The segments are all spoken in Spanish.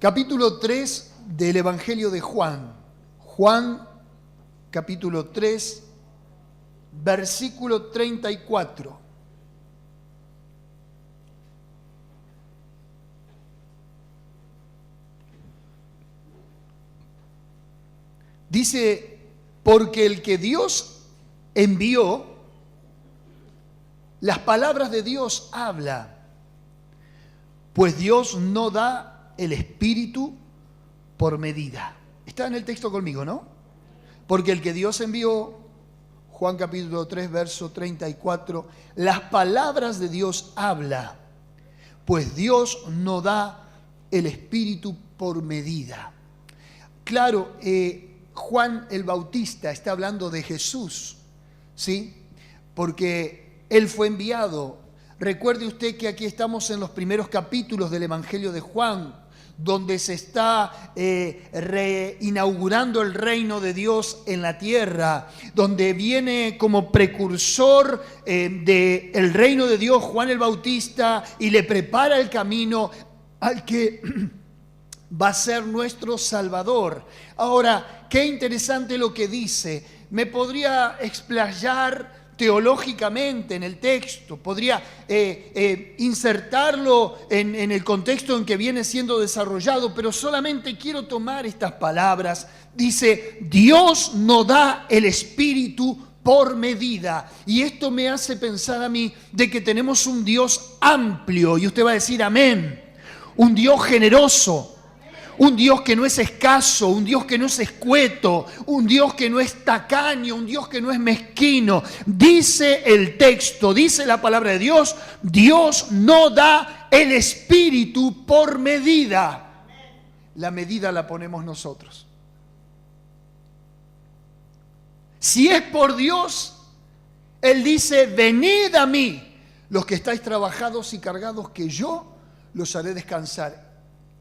Capítulo 3 del Evangelio de Juan. Juan, capítulo 3, versículo 34. Dice, porque el que Dios envió, las palabras de Dios habla, pues Dios no da el Espíritu por medida. Está en el texto conmigo, ¿no? Porque el que Dios envió, Juan capítulo 3, verso 34, las palabras de Dios habla, pues Dios no da el Espíritu por medida. Claro, Juan el Bautista está hablando de Jesús, ¿sí? Porque Él fue enviado. Recuerde usted que aquí estamos en los primeros capítulos del Evangelio de Juan, donde se está reinaugurando el reino de Dios en la tierra, donde viene como precursor del reino de Dios Juan el Bautista y le prepara el camino al que va a ser nuestro Salvador. Ahora, qué interesante lo que dice. Me podría explayar teológicamente en el texto, podría insertarlo en el contexto en que viene siendo desarrollado, pero solamente quiero tomar estas palabras. Dice, Dios no da el Espíritu por medida. Y esto me hace pensar a mí de que tenemos un Dios amplio, y usted va a decir amén, un Dios generoso, un Dios que no es escaso, un Dios que no es escueto, un Dios que no es tacaño, un Dios que no es mezquino. Dice el texto, dice la palabra de Dios, Dios no da el Espíritu por medida. La medida la ponemos nosotros. Si es por Dios, Él dice, venid a mí, los que estáis trabajados y cargados, que yo los haré descansar.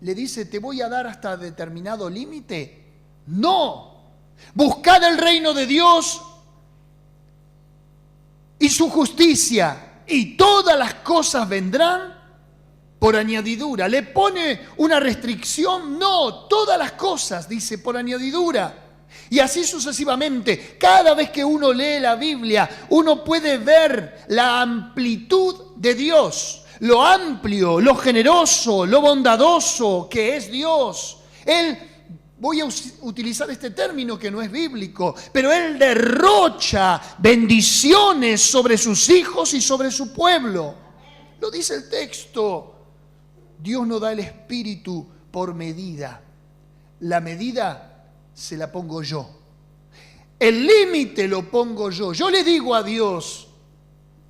Le dice, ¿te voy a dar hasta determinado límite? No. Buscad el reino de Dios y su justicia, y todas las cosas vendrán por añadidura. ¿Le pone una restricción? No, todas las cosas, dice, por añadidura. Y así sucesivamente. Cada vez que uno lee la Biblia, uno puede ver la amplitud de Dios. Lo amplio, lo generoso, lo bondadoso que es Dios. Él, voy a utilizar este término que no es bíblico, pero Él derrocha bendiciones sobre sus hijos y sobre su pueblo. Lo dice el texto. Dios no da el Espíritu por medida. La medida se la pongo yo. El límite lo pongo yo. Yo le digo a Dios,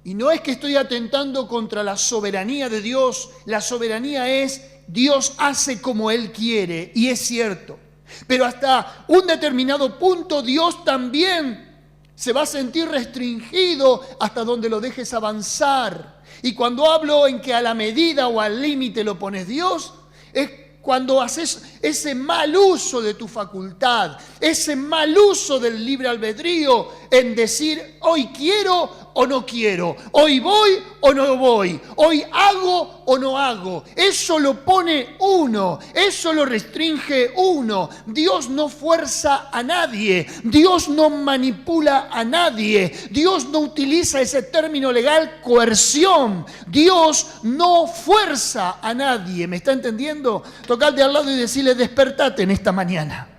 y no es que estoy atentando contra la soberanía de Dios. La soberanía es, Dios hace como Él quiere, y es cierto. Pero hasta un determinado punto Dios también se va a sentir restringido hasta donde lo dejes avanzar. Y cuando hablo en que a la medida o al límite lo pones Dios, es cuando haces ese mal uso de tu facultad, ese mal uso del libre albedrío en decir, hoy quiero o no quiero, hoy voy o no voy, hoy hago o no hago. Eso lo pone uno, eso lo restringe uno. Dios no fuerza a nadie, Dios no manipula a nadie, Dios no utiliza ese término legal coerción, Dios no fuerza a nadie. ¿Me está entendiendo? Tocarte al lado y decirle, despertate en esta mañana,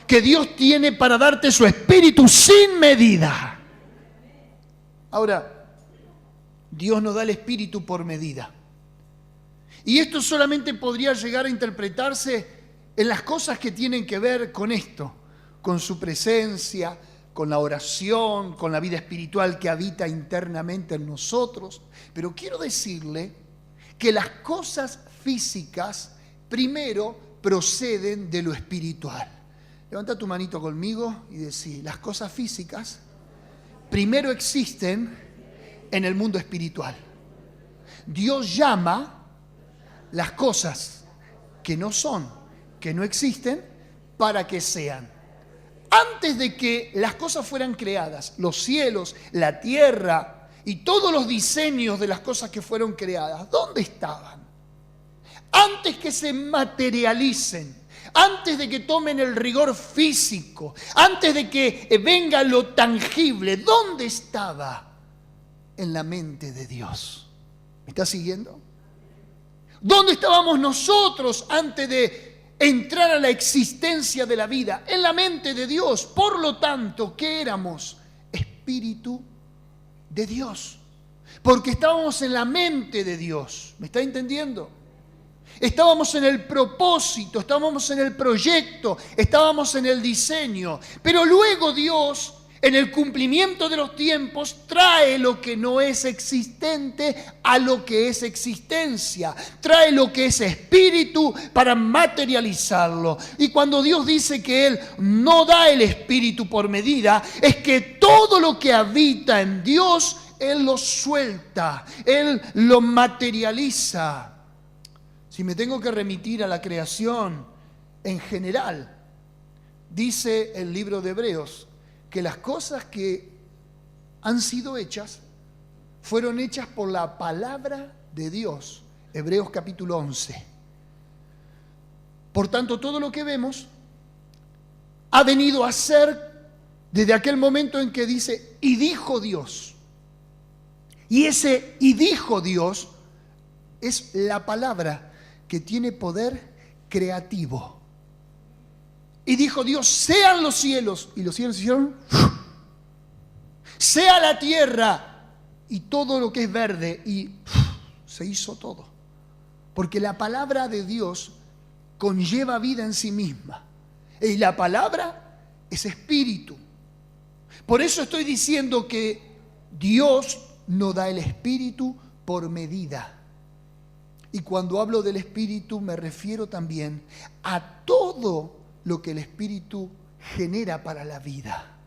que Dios tiene para darte su Espíritu sin medida. Ahora, Dios no da el Espíritu por medida. Y esto solamente podría llegar a interpretarse en las cosas que tienen que ver con esto, con su presencia, con la oración, con la vida espiritual que habita internamente en nosotros. Pero quiero decirle que las cosas físicas primero proceden de lo espiritual. Levanta tu manito conmigo y decí, las cosas físicas primero existen en el mundo espiritual. Dios llama las cosas que no son, que no existen, para que sean. Antes de que las cosas fueran creadas, los cielos, la tierra y todos los diseños de las cosas que fueron creadas, ¿dónde estaban? antes que se materialicen, antes de que tomen el rigor físico, antes de que venga lo tangible, ¿dónde estaba? En la mente de Dios. ¿Me está siguiendo? ¿Dónde estábamos nosotros antes de entrar a la existencia de la vida? En la mente de Dios. Por lo tanto, ¿qué éramos? Espíritu de Dios. Porque estábamos en la mente de Dios. ¿Me está entendiendo? Estábamos en el propósito, estábamos en el proyecto, estábamos en el diseño. Pero luego Dios, en el cumplimiento de los tiempos, trae lo que no es existente a lo que es existencia. Trae lo que es espíritu para materializarlo. Y cuando Dios dice que Él no da el espíritu por medida, es que todo lo que habita en Dios, Él lo suelta, Él lo materializa. Si me tengo que remitir a la creación en general, dice el libro de Hebreos que las cosas que han sido hechas fueron hechas por la palabra de Dios. Hebreos capítulo 11. Por tanto, todo lo que vemos ha venido a ser desde aquel momento en que dice, y dijo Dios. Y ese y dijo Dios es la palabra que tiene poder creativo. Y dijo Dios, sean los cielos. Y los cielos se hicieron. Sea la tierra y todo lo que es verde. Y se hizo todo. Porque la palabra de Dios conlleva vida en sí misma. Y la palabra es espíritu. Por eso estoy diciendo que Dios no da el espíritu por medida. Y cuando hablo del espíritu me refiero también a todo lo que el espíritu genera para la vida.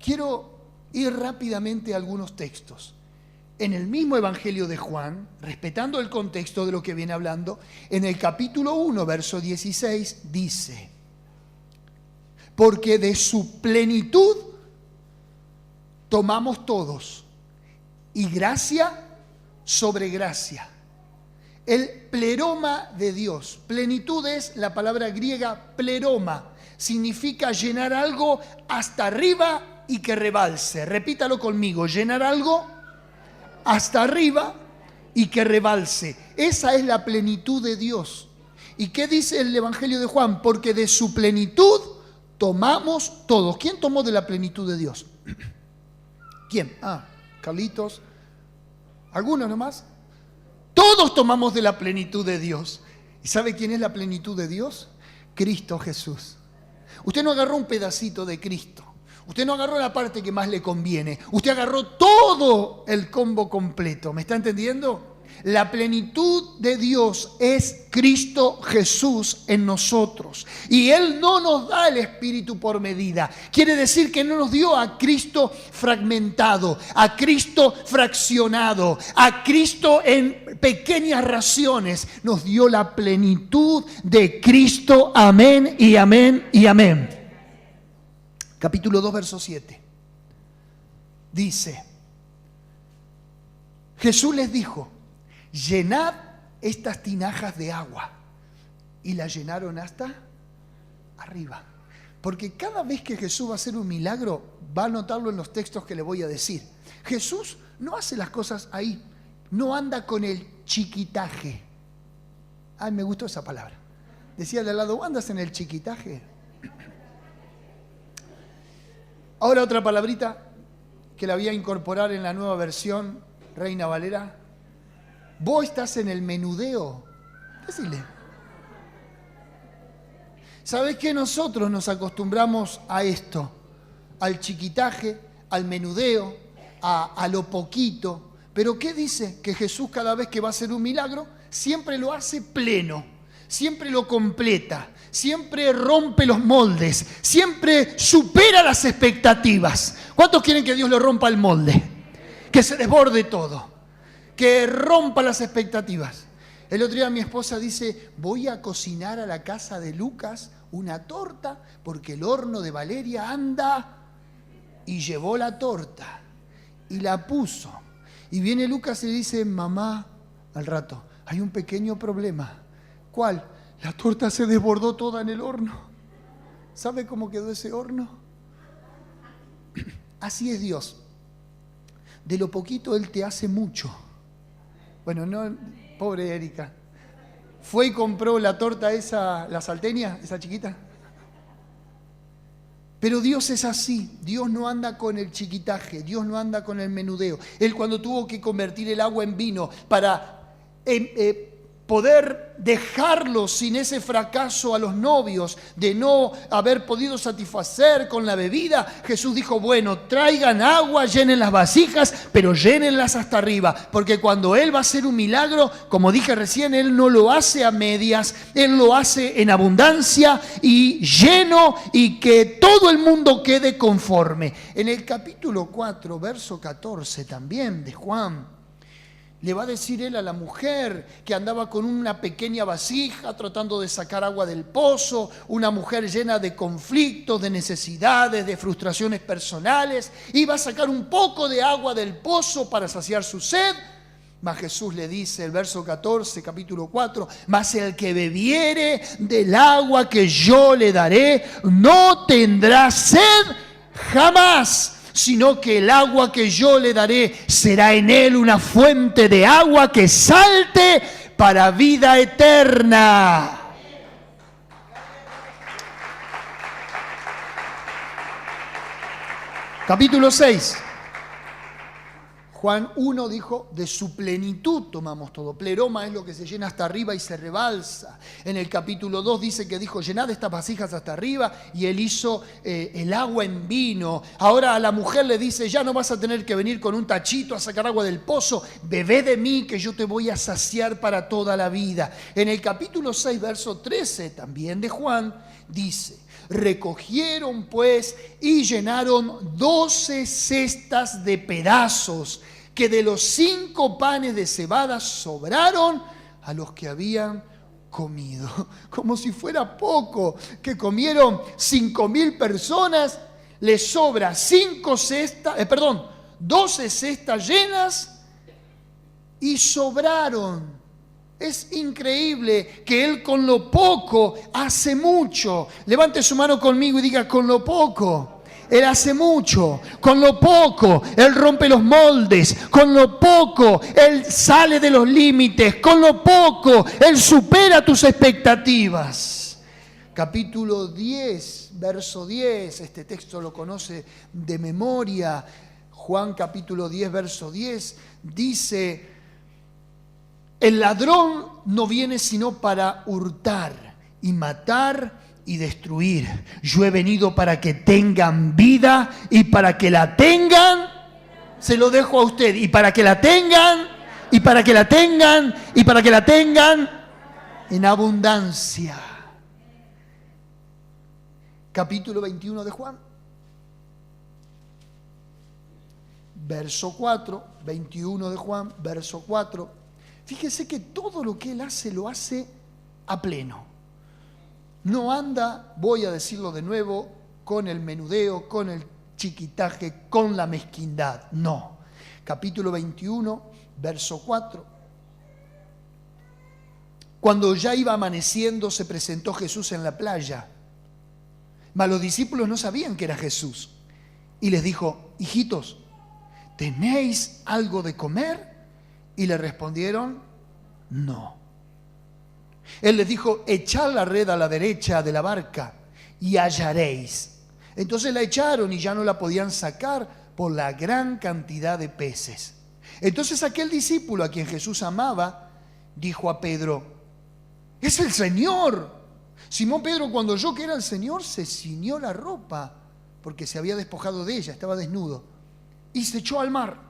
Quiero ir rápidamente a algunos textos. En el mismo Evangelio de Juan, respetando el contexto de lo que viene hablando, en el capítulo 1, verso 16, dice, porque de su plenitud tomamos todos, y gracia sobre gracia. El pleroma de Dios. Plenitud es la palabra griega pleroma. Significa llenar algo hasta arriba y que rebalse. Repítalo conmigo. Llenar algo hasta arriba y que rebalse. Esa es la plenitud de Dios. ¿Y qué dice el Evangelio de Juan? Porque de su plenitud tomamos todos. ¿Quién tomó de la plenitud de Dios? ¿Quién? Carlitos. ¿Algunos nomás? Todos tomamos de la plenitud de Dios. ¿Y sabe quién es la plenitud de Dios? Cristo Jesús. Usted no agarró un pedacito de Cristo. Usted no agarró la parte que más le conviene. Usted agarró todo el combo completo. ¿Me está entendiendo? La plenitud de Dios es Cristo Jesús en nosotros. Y Él no nos da el Espíritu por medida. Quiere decir que no nos dio a Cristo fragmentado, a Cristo fraccionado, a Cristo en pequeñas raciones. Nos dio la plenitud de Cristo. Amén y amén y amén. Capítulo 2, verso 7. Dice, Jesús les dijo, llenad estas tinajas de agua. Y la llenaron hasta arriba. Porque cada vez que Jesús va a hacer un milagro, va a notarlo en los textos que le voy a decir. Jesús no hace las cosas ahí. No anda con el chiquitaje. Ay, me gustó esa palabra. Decía de al lado, ¿andas en el chiquitaje? Ahora otra palabrita que la voy a incorporar en la nueva versión, Reina Valera. Vos estás en el menudeo. Decile. ¿Sabés que nosotros nos acostumbramos a esto? Al chiquitaje, al menudeo, a lo poquito. Pero ¿qué dice? Que Jesús cada vez que va a hacer un milagro, siempre lo hace pleno, siempre lo completa, siempre rompe los moldes, siempre supera las expectativas. ¿Cuántos quieren que Dios le rompa el molde? Que se desborde todo. Que rompa las expectativas. El otro día mi esposa dice, voy a cocinar a la casa de Lucas una torta porque el horno de Valeria anda. Y llevó la torta y la puso. Y viene Lucas y le dice, mamá, al rato, hay un pequeño problema. ¿Cuál? La torta se desbordó toda en el horno. ¿Sabe cómo quedó ese horno? Así es Dios. De lo poquito Él te hace mucho. Bueno, no, pobre Erika. Fue y compró la torta esa, la salteña, esa chiquita. Pero Dios es así. Dios no anda con el chiquitaje. Dios no anda con el menudeo. Él, cuando tuvo que convertir el agua en vino para poder dejarlo sin ese fracaso a los novios de no haber podido satisfacer con la bebida, Jesús dijo, bueno, traigan agua, llenen las vasijas, pero llénenlas hasta arriba, porque cuando Él va a hacer un milagro, como dije recién, Él no lo hace a medias, Él lo hace en abundancia y lleno, y que todo el mundo quede conforme. En el capítulo 4, verso 14 también de Juan, le va a decir Él a la mujer que andaba con una pequeña vasija tratando de sacar agua del pozo, una mujer llena de conflictos, de necesidades, de frustraciones personales, iba a sacar un poco de agua del pozo para saciar su sed. Mas Jesús le dice, el verso 14, capítulo 4, mas el que bebiere del agua que yo le daré, no tendrá sed jamás, sino que el agua que yo le daré será en él una fuente de agua que salte para vida eterna. Capítulo 6. Juan 1 dijo, de su plenitud tomamos todo. Pleroma es lo que se llena hasta arriba y se rebalsa. En el capítulo 2 dice que dijo, llenad estas vasijas hasta arriba, y Él hizo el agua en vino. Ahora a la mujer le dice, ya no vas a tener que venir con un tachito a sacar agua del pozo, bebé de mí que yo te voy a saciar para toda la vida. En el capítulo 6, verso 13 también de Juan, dice, recogieron pues y llenaron 12 cestas de pedazos que de los 5 panes de cebada sobraron a los que habían comido. Como si fuera poco, que comieron 5.000 personas, les sobra 12 cestas llenas y sobraron. Es increíble que Él con lo poco hace mucho. Levante su mano conmigo y diga, con lo poco Él hace mucho. Con lo poco Él rompe los moldes. Con lo poco Él sale de los límites. Con lo poco Él supera tus expectativas. Capítulo 10, verso 10. Este texto lo conoce de memoria. Juan capítulo 10, verso 10 dice, el ladrón no viene sino para hurtar y matar y destruir. Yo he venido para que tengan vida y para que la tengan, se lo dejo a usted, y para que la tengan, y para que la tengan, y para que la tengan en abundancia. Capítulo 21 de Juan, verso 4, 21 de Juan, verso 4. Fíjese que todo lo que Él hace, lo hace a pleno. No anda, voy a decirlo de nuevo, con el menudeo, con el chiquitaje, con la mezquindad. No. Capítulo 21, verso 4. Cuando ya iba amaneciendo, se presentó Jesús en la playa. Mas los discípulos no sabían que era Jesús. Y les dijo, hijitos, ¿tenéis algo de comer? Y le respondieron, no. Él les dijo, echad la red a la derecha de la barca y hallaréis. Entonces la echaron y ya no la podían sacar por la gran cantidad de peces. Entonces aquel discípulo a quien Jesús amaba, dijo a Pedro, es el Señor. Simón Pedro, cuando oyó que era el Señor, se ciñó la ropa, porque se había despojado de ella, estaba desnudo, y se echó al mar.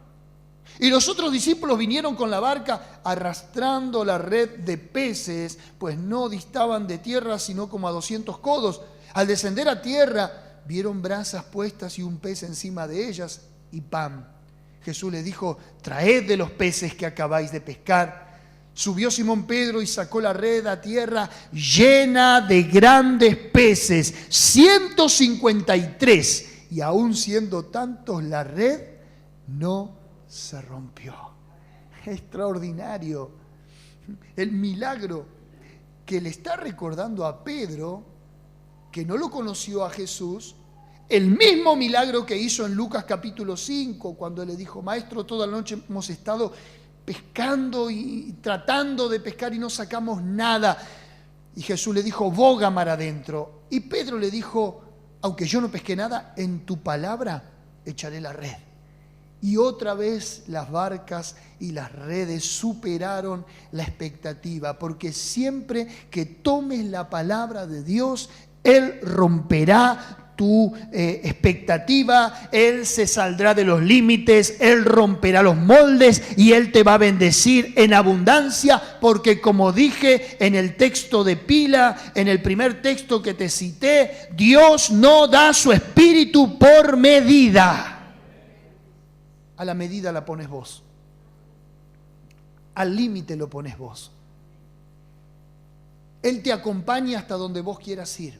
Y los otros discípulos vinieron con la barca arrastrando la red de peces, pues no distaban de tierra sino como a 200 codos. Al descender a tierra, vieron brasas puestas y un pez encima de ellas y pan. Jesús les dijo, traed de los peces que acabáis de pescar. Subió Simón Pedro y sacó la red a tierra llena de grandes peces, 153. Y aún siendo tantos, la red no se rompió. Extraordinario. El milagro que le está recordando a Pedro, que no lo conoció a Jesús, el mismo milagro que hizo en Lucas capítulo 5, cuando le dijo: Maestro, toda la noche hemos estado pescando y tratando de pescar y no sacamos nada. Y Jesús le dijo: boga mar adentro. Y Pedro le dijo: aunque yo no pesqué nada, en tu palabra echaré la red. Y otra vez las barcas y las redes superaron la expectativa, porque siempre que tomes la palabra de Dios, Él romperá tu expectativa, Él se saldrá de los límites, Él romperá los moldes y Él te va a bendecir en abundancia, porque como dije en el texto de pila, en el primer texto que te cité, Dios no da su espíritu por medida. A la medida la pones vos. Al límite lo pones vos. Él te acompaña hasta donde vos quieras ir.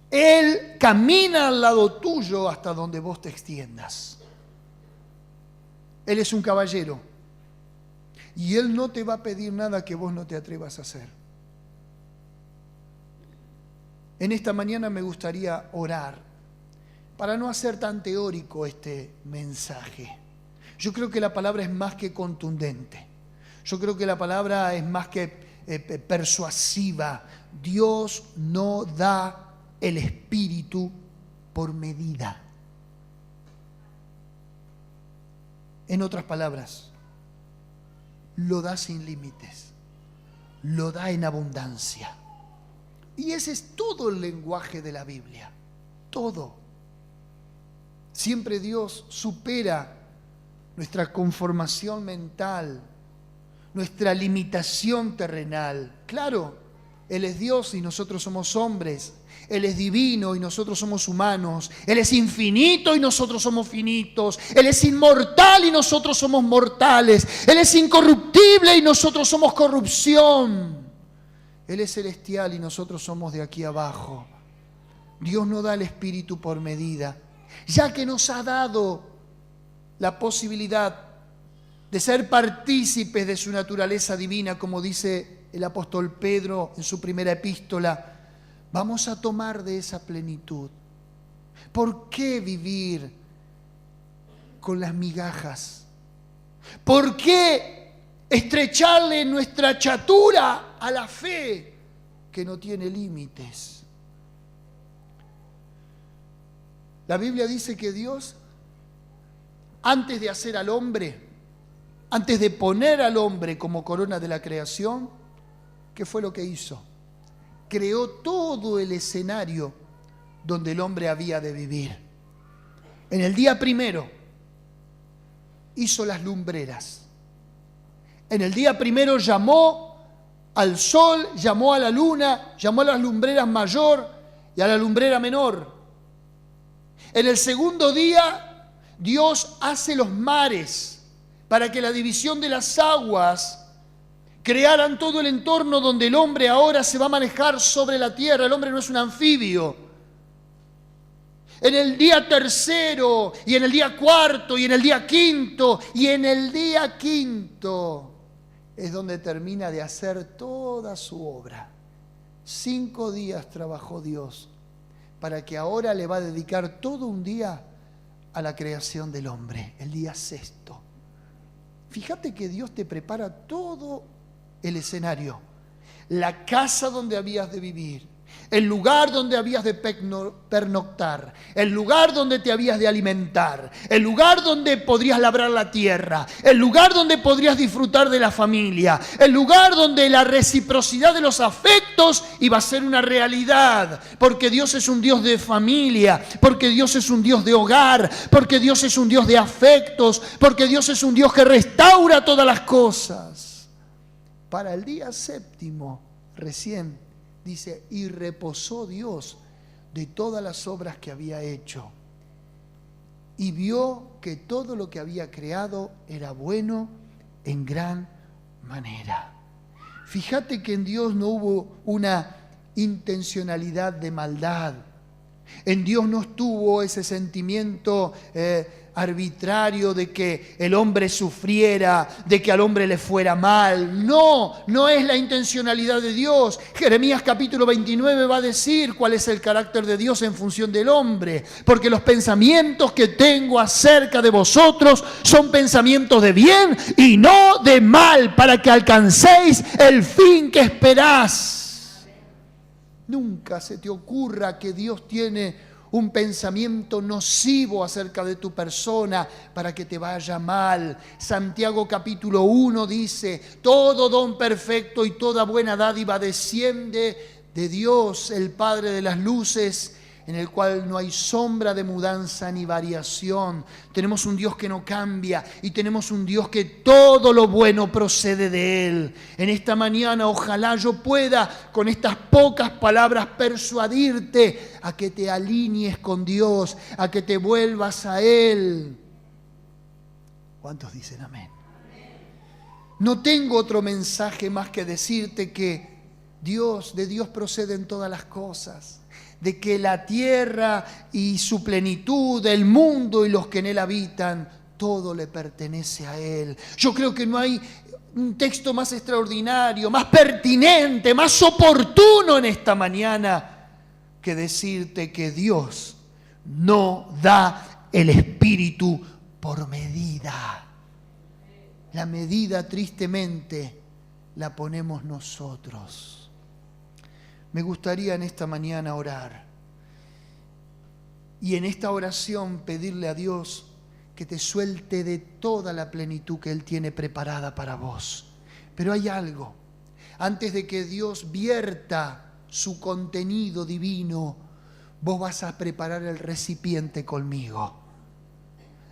Él camina al lado tuyo hasta donde vos te extiendas. Él es un caballero. Y Él no te va a pedir nada que vos no te atrevas a hacer. En esta mañana me gustaría orar para no hacer tan teórico este mensaje. Yo creo que la palabra es más que contundente. Yo creo que la palabra es más que persuasiva. Dios no da el espíritu por medida. En otras palabras, lo da sin límites, lo da en abundancia. Y ese es todo el lenguaje de la Biblia, todo. Siempre Dios supera nuestra conformación mental, nuestra limitación terrenal. Claro, Él es Dios y nosotros somos hombres. Él es divino y nosotros somos humanos. Él es infinito y nosotros somos finitos. Él es inmortal y nosotros somos mortales. Él es incorruptible y nosotros somos corrupción. Él es celestial y nosotros somos de aquí abajo. Dios no da el espíritu por medida, ya que nos ha dado la posibilidad de ser partícipes de su naturaleza divina, como dice el apóstol Pedro en su primera epístola. Vamos a tomar de esa plenitud. ¿Por qué vivir con las migajas? ¿Por qué estrecharle nuestra chatura a la fe que no tiene límites? La Biblia dice que Dios, antes de hacer al hombre, antes de poner al hombre como corona de la creación, ¿qué fue lo que hizo? Creó todo el escenario donde el hombre había de vivir. En el día primero hizo las lumbreras. En el día primero llamó al sol, llamó a la luna, llamó a las lumbreras mayor y a la lumbrera menor. En el segundo día, Dios hace los mares para que la división de las aguas crearan todo el entorno donde el hombre ahora se va a manejar sobre la tierra. El hombre no es un anfibio. En el día tercero, y en el día cuarto, y en el día quinto, y en el día quinto es donde termina de hacer toda su obra. 5 días trabajó Dios, para que ahora le va a dedicar todo un día a la creación del hombre, el día sexto. Fíjate que Dios te prepara todo el escenario, la casa donde habías de vivir, el lugar donde habías de pernoctar, el lugar donde te habías de alimentar, el lugar donde podrías labrar la tierra, el lugar donde podrías disfrutar de la familia, el lugar donde la reciprocidad de los afectos iba a ser una realidad, porque Dios es un Dios de familia, porque Dios es un Dios de hogar, porque Dios es un Dios de afectos, porque Dios es un Dios que restaura todas las cosas. Para el día séptimo, recién dice, y reposó Dios de todas las obras que había hecho. Y vio que todo lo que había creado era bueno en gran manera. Fíjate que en Dios no hubo una intencionalidad de maldad. En Dios no estuvo ese sentimiento arbitrario de que el hombre sufriera, de que al hombre le fuera mal. No, no es la intencionalidad de Dios. Jeremías capítulo 29 va a decir cuál es el carácter de Dios en función del hombre. Porque los pensamientos que tengo acerca de vosotros son pensamientos de bien y no de mal, para que alcancéis el fin que esperás. Nunca se te ocurra que Dios tiene un pensamiento nocivo acerca de tu persona para que te vaya mal. Santiago capítulo 1 dice: todo don perfecto y toda buena dádiva desciende de Dios, el Padre de las luces, en el cual no hay sombra de mudanza ni variación. Tenemos un Dios que no cambia y tenemos un Dios que todo lo bueno procede de Él. En esta mañana ojalá yo pueda con estas pocas palabras persuadirte a que te alinees con Dios, a que te vuelvas a Él. ¿Cuántos dicen amén? No tengo otro mensaje más que decirte que de Dios proceden todas las cosas, de que la tierra y su plenitud, el mundo y los que en él habitan, todo le pertenece a Él. Yo creo que no hay un texto más extraordinario, más pertinente, más oportuno en esta mañana que decirte que Dios no da el Espíritu por medida. La medida, tristemente, la ponemos nosotros. Me gustaría en esta mañana orar y en esta oración pedirle a Dios que te suelte de toda la plenitud que Él tiene preparada para vos. Pero hay algo: antes de que Dios vierta su contenido divino, vos vas a preparar el recipiente conmigo.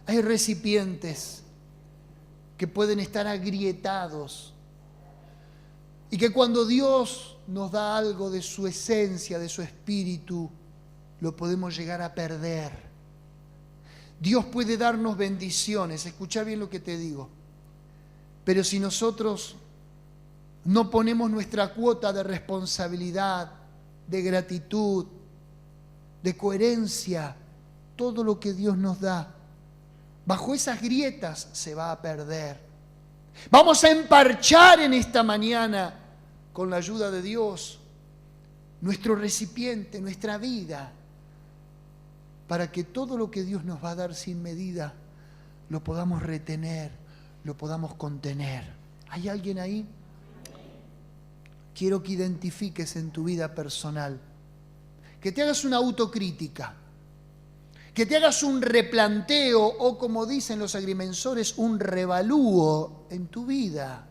Hay recipientes que pueden estar agrietados y que cuando Dios nos da algo de su esencia, de su espíritu, lo podemos llegar a perder. Dios puede darnos bendiciones, escucha bien lo que te digo, pero si nosotros no ponemos nuestra cuota de responsabilidad, de gratitud, de coherencia, todo lo que Dios nos da, bajo esas grietas se va a perder. Vamos a emparchar en esta mañana, con la ayuda de Dios, nuestro recipiente, nuestra vida, para que todo lo que Dios nos va a dar sin medida lo podamos retener, lo podamos contener. ¿Hay alguien ahí? Quiero que identifiques en tu vida personal, que te hagas una autocrítica, que te hagas un replanteo o, como dicen los agrimensores, un revalúo en tu vida.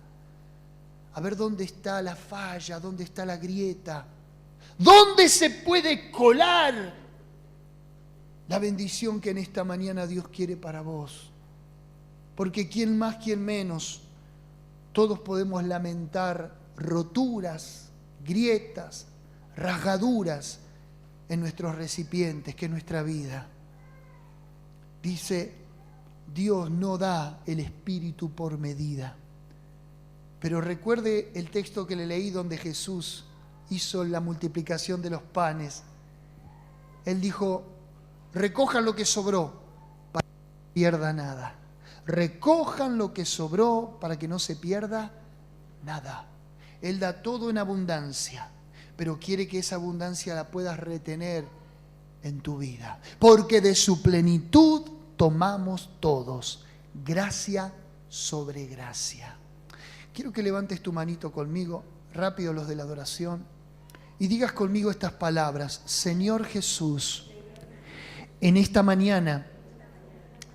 A ver dónde está la falla, dónde está la grieta, dónde se puede colar la bendición que en esta mañana Dios quiere para vos. Porque quién más, quién menos, todos podemos lamentar roturas, grietas, rasgaduras en nuestros recipientes, que es nuestra vida. Dice, Dios no da el Espíritu por medida. Pero recuerde el texto que le leí donde Jesús hizo la multiplicación de los panes. Él dijo: recojan lo que sobró para que no se pierda nada. Recojan lo que sobró para que no se pierda nada. Él da todo en abundancia, pero quiere que esa abundancia la puedas retener en tu vida. Porque de su plenitud tomamos todos, gracia sobre gracia. Quiero que levantes tu manito conmigo, rápido los de la adoración, y digas conmigo estas palabras: Señor Jesús, en esta mañana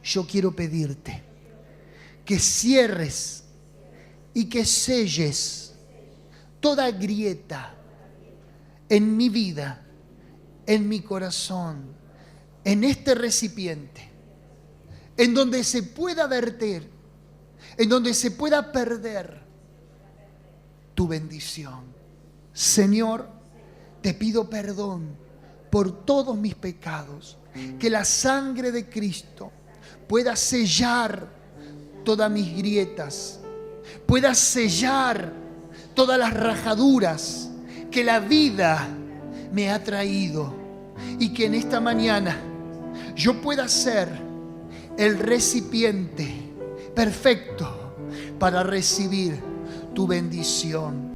yo quiero pedirte que cierres y que selles toda grieta en mi vida, en mi corazón, en este recipiente, en donde se pueda verter, en donde se pueda perder tu bendición. Señor, te pido perdón por todos mis pecados, que la sangre de Cristo pueda sellar todas mis grietas, pueda sellar todas las rajaduras que la vida me ha traído, y que en esta mañana yo pueda ser el recipiente perfecto para recibir tu bendición.